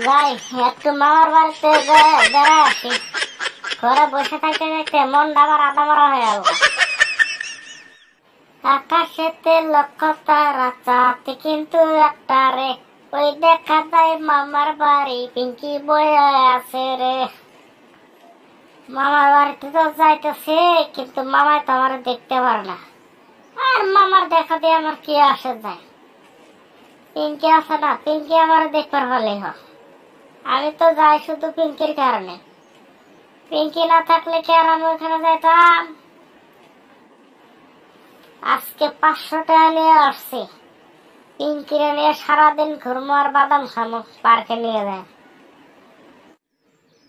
যাই একটু মামার বাড়িতে বেড়ায় আসি। ঘরে বসে থাকতে থাকতে মনটা আবার আদামরা হয়ে গেল। আকাশেতে লক্ষ তারা চাঁদ কিন্তু একটা রে, ওই দেখা যায় মামার বাড়ি পিঙ্কি বয়ে আছে রে। মামার বাড়িতে তো যাইতেছে, কিন্তু মামাই তো আমার দেখতে পারে না। আর মামার দেখা দিয়ে আমার কি আসে যায়? পিঙ্কি আছে না, পিঙ্কি আমার দেখবার হলেই হয়। আমি তো যাই শুধু পিঙ্কির কারণে। পিঙ্কি না থাকলে কি আর আমি ওখানে যাইতাম? আজকে 500 টাকা নিয়ে আসছি। পিঙ্কিরে নিয়ে সারাদিন ঘুরবো আর বাদাম খাবো, পার্কে নিয়ে যায়।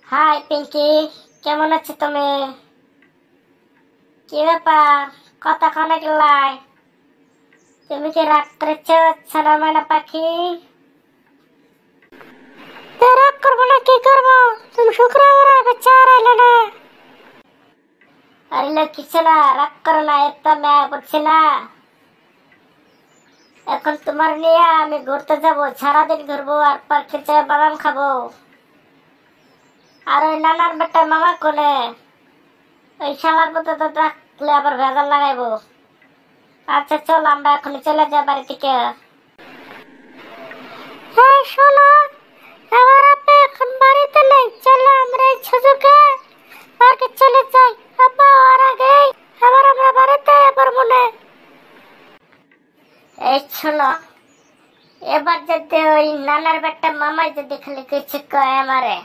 হাই পিঙ্কি, কেমন আছো তুমি? কি ব্যাপার, কথা কনে গেলাই? তুমি কি রাগ করেছো সোনা ময়না পাখি? রাগ করবো না, কি করবো? তুমি শুক্রবার বাচ্চা আইলে না। আরে কিছু না, রাগ করো না, এত মেয়ে করছি না। এখন তোমার নিয়ে আমি ঘুরতে যাব, সারাদিন ঘুরবো আর পার্কে যেয়ে বাদাম খাবো। আর ওই নানার বেটা মামা কোলে, ওই শালার মতো তো ডাকলে আবার ভেজাল লাগাইবো। আচ্ছা চল, আমরা এখন চলে যাই বাড়ি থেকে। হ্যাঁ শোনো, আমার আপনি এখন বাড়িতে নেই, চলো আমরা এই সুযোগে পার্কে চলে যাই। আব্বা আর আগে আবার আমরা বাড়িতে এবার মনে। এই শোনো, এবার যদি ওই নানার বেটা মামাই যদি খালি কিছু কয় আমারে,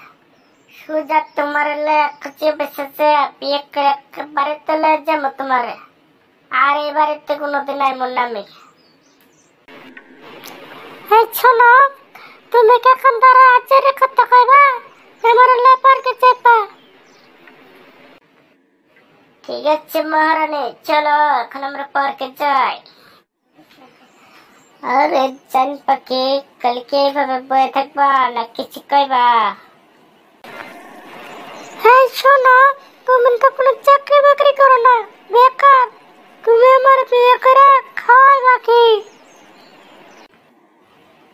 সুজা তোমার খুঁজে বেসেছে বিয়ে করে বাড়িতে লয়ে যাবো তোমারে। আর এই বাড়িতে কোনোদিন আইব না আমি। এই শোনো, তুমি কি এখন তারা আচারে কথা কইবা? আমার পার্কে যাইবা? ঠিক আছে মহারানী, চলো এখন আমরা পার্কে যাই। আরে জান পাখি, কালকে এইভাবে বয়ে থাকবা না কিছু কইবা? হ্যাঁ শোনো, তুমি তো কোনো চাকরি বাকরি করো না, বেকার। তুমি আমার বিয়ে করে খাওয়াই বাকি।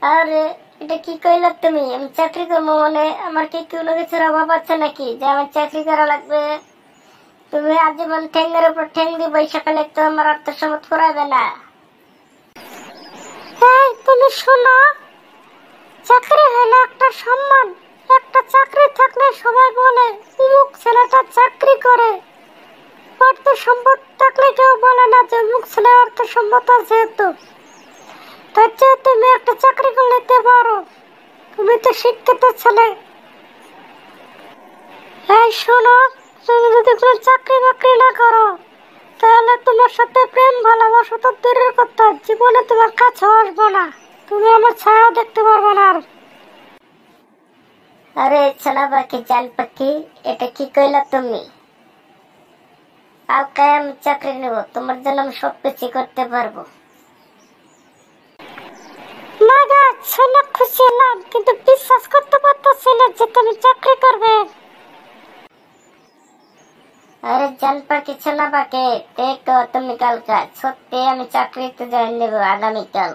আরে এটা কি কইলা তুমি? আমি চাকরি করবো মানে আমার কি কোনো কিছুর অভাব আছে নাকি যে আমার চাকরি করা লাগবে? তুমি আজীবন ঠ্যাঙ্গের উপর ঠ্যাং দিয়ে বৈশা পেলে তো আমার অর্থ সম্পদ ফুরাবে না। হ্যাঁ তুমি শোনো, চাকরি হলো একটা সম্মান। একটা চাকরি থাকলে সবাই বলে অমুক ছেলেটা চাকরি করে। অর্থ সম্পদ থাকলে কেউ বলে না যে অমুক ছেলে অর্থ সম্পদ আছে। তো তার চেয়ে তুমি একটা চাকরি করে নিতে পারো, তুমি তো শিক্ষিত ছেলে। এই শোনো, তুমি যদি কোনো চাকরি বাকরি না করো, তাহলে তোমার সাথে প্রেম ভালোবাসা তো দূরের কথা, জীবনে তোমার কাছে আসবো না, তুমি আমার ছায়া দেখতে পারবে না। আরে ছেলে বাকি জাল পাখি, এটা কি কইলা তুমি? কালকে আমি চাকরি নেব, তোমার জন্য আমি সব কিছু করতে পারবো। না গা, শুনে খুশি হলাম, কিন্তু বিশ্বাস করতে পারতেছি না যে তুমি চাকরি করবে। আরে জাল পাখি ছেলে বাকি, দেখো তুমি কালকে সত্যি আমি চাকরিতে জয়েন নেব আগামীকাল।